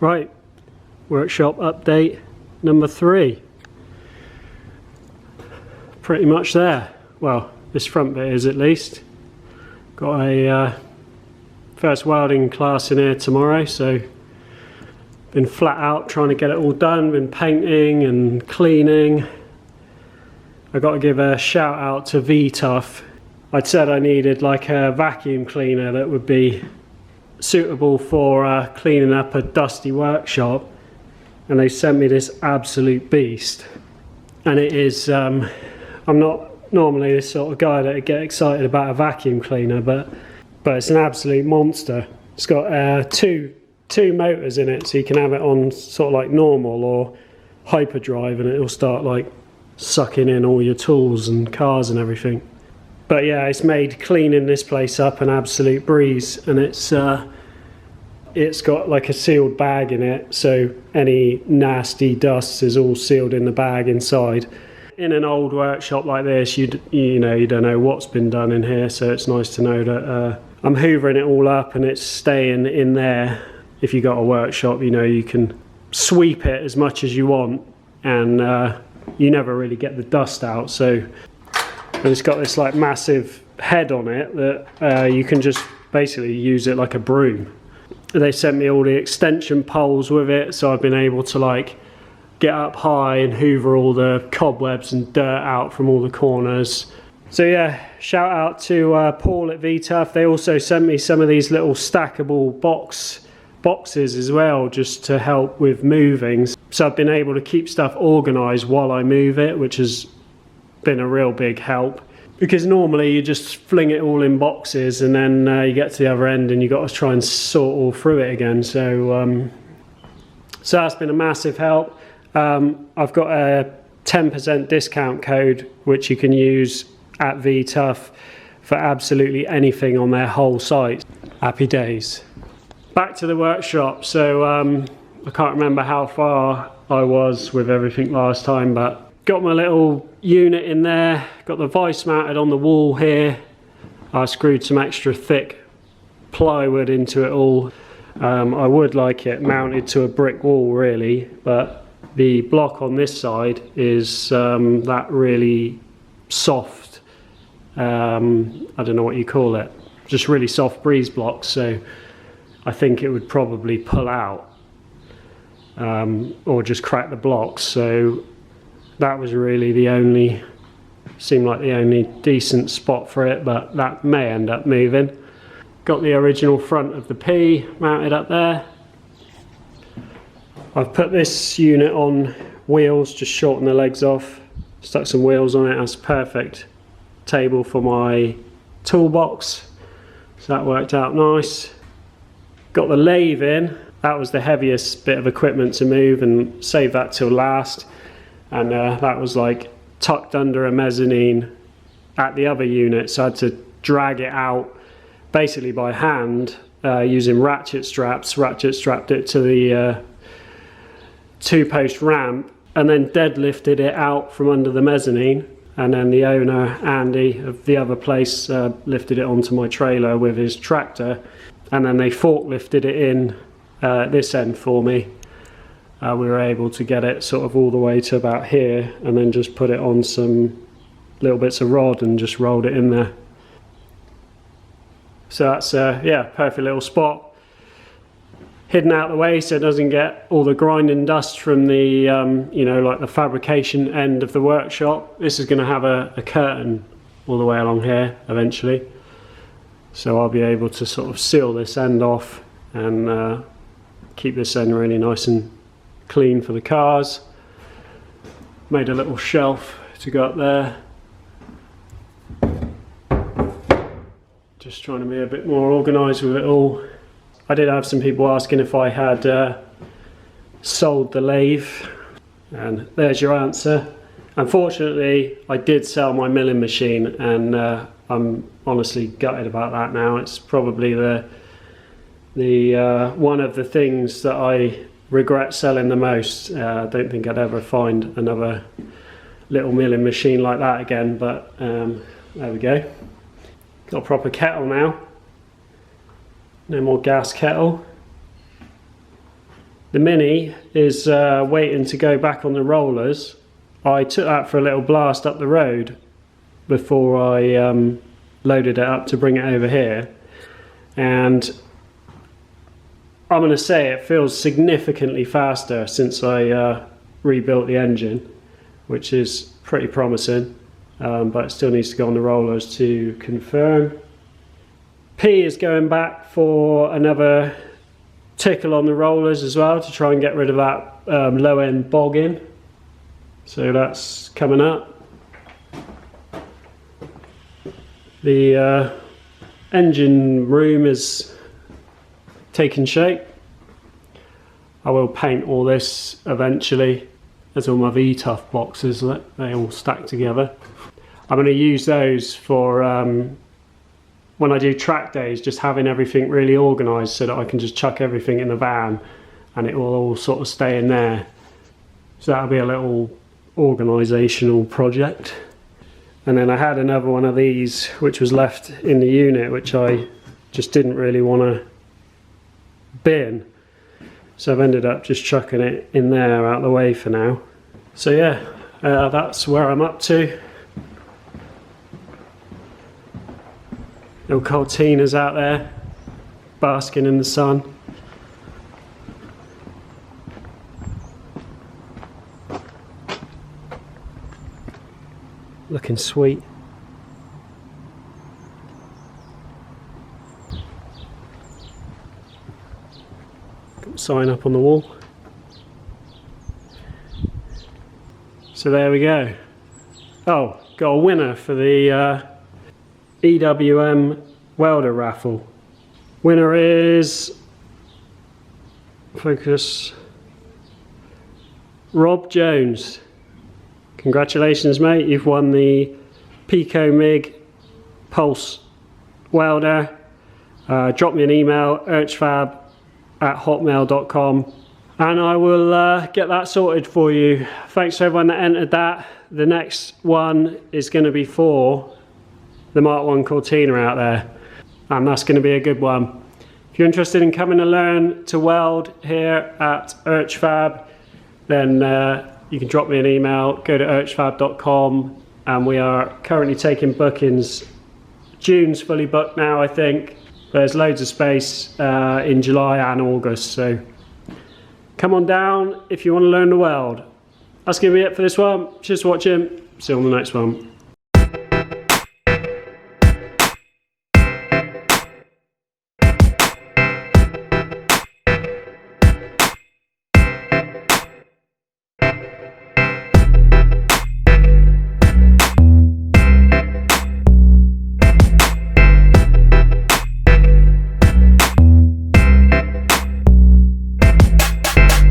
Right, workshop update number 3. Pretty much there. Well, this front bit is at least. Got a first welding class in here tomorrow, so been flat out trying to get it all done, been painting and cleaning. I got to give a shout out to VTuff. I'd said I needed like a vacuum cleaner that would be suitable for cleaning up a dusty workshop, and they sent me this absolute beast. And it is, I'm not normally this sort of guy that would get excited about a vacuum cleaner, but it's an absolute monster. It's got two motors in it, so you can have it on sort of like normal or hyperdrive, and it'll start like sucking in all your tools and cars and everything. But yeah, it's made cleaning this place up an absolute breeze, and it's got like a sealed bag in it, so any nasty dust is all sealed in the bag inside. In an old workshop like this, you don't know what's been done in here, so it's nice to know that I'm hoovering it all up and it's staying in there. If you got a workshop, you can sweep it as much as you want, and you never really get the dust out. So, and it's got this like massive head on it that you can just basically use it like a broom. They sent me all the extension poles with it, so I've been able to like get up high and hoover all the cobwebs and dirt out from all the corners. So yeah, shout out to Paul at VTuff. They also sent me some of these little stackable boxes as well, just to help with moving. So I've been able to keep stuff organised while I move it, which has been a real big help, because normally you just fling it all in boxes and then you get to the other end and you got to try and sort all through it again. So that's been a massive help. I've got a 10% discount code which you can use at VTuff for absolutely anything on their whole site. Happy days. Back to the workshop. So I can't remember how far I was with everything last time, but got my little unit in there, got the vice mounted on the wall here. I screwed some extra thick plywood into it all. I would like it mounted to a brick wall really, but the block on this side is that really soft, I don't know what you call it, just really soft breeze blocks, so I think it would probably pull out or just crack the blocks. So that was really seemed like the only decent spot for it, but that may end up moving. Got the original front of the P mounted up there. I've put this unit on wheels, just shorten the legs off, stuck some wheels on it. That's a perfect table for my toolbox, so that worked out nice. Got the lathe in. That was the heaviest bit of equipment to move, and saved that till last. And that was like tucked under a mezzanine at the other unit, so I had to drag it out basically by hand using ratchet straps. Ratchet strapped it to the 2-post ramp and then deadlifted it out from under the mezzanine, and then the owner, Andy, of the other place lifted it onto my trailer with his tractor, and then they forklifted it in this end for me. we were able to get it sort of all the way to about here, and then just put it on some little bits of rod and just rolled it in there. So that's yeah, perfect little spot, hidden out the way so it doesn't get all the grinding dust from the you know, like the fabrication end of the workshop. This is going to have a curtain all the way along here eventually, so I'll be able to sort of seal this end off and keep this end really nice and clean for the cars. Made a little shelf to go up there. Just trying to be a bit more organised with it all. I did have some people asking if I had sold the lathe, and there's your answer. Unfortunately, I did sell my milling machine, and I'm honestly gutted about that now. It's probably the one of the things that I regret selling the most. I don't think I'd ever find another little milling machine like that again, but there we go. Got a proper kettle now. No more gas kettle. The Mini is waiting to go back on the rollers. I took that for a little blast up the road before I loaded it up to bring it over here, and I'm going to say it feels significantly faster since I rebuilt the engine, which is pretty promising, but it still needs to go on the rollers to confirm. P is going back for another tickle on the rollers as well to try and get rid of that low end bogging. So that's coming up. The engine room is taking shape. I will paint all this eventually. There's all my V-Tough boxes that they all stack together. I'm going to use those for when I do track days, just having everything really organised so that I can just chuck everything in the van and it will all sort of stay in there. So that'll be a little organisational project. And then I had another one of these which was left in the unit, which I just didn't really want to bin. So I've ended up just chucking it in there out of the way for now. So yeah, that's where I'm up to. Little Cortina's out there, basking in the sun. Looking sweet. Got a sign up on the wall. So there we go. Oh, got a winner for the EWM welder raffle. Winner is, focus, Rob Jones. Congratulations mate, you've won the Pico MIG Pulse welder. Drop me an email, urchfab@hotmail.com, and I will get that sorted for you. Thanks to everyone that entered that. The next one is going to be for the Mark 1 Cortina out there, and that's going to be a good one. If you're interested in coming to learn to weld here at urchfab, then you can drop me an email, go to urchfab.com, and we are currently taking bookings. June's fully booked now, I think. There's loads of space in July and August, so come on down if you want to learn to weld. That's going to be it for this one. Cheers for watching. See you on the next one.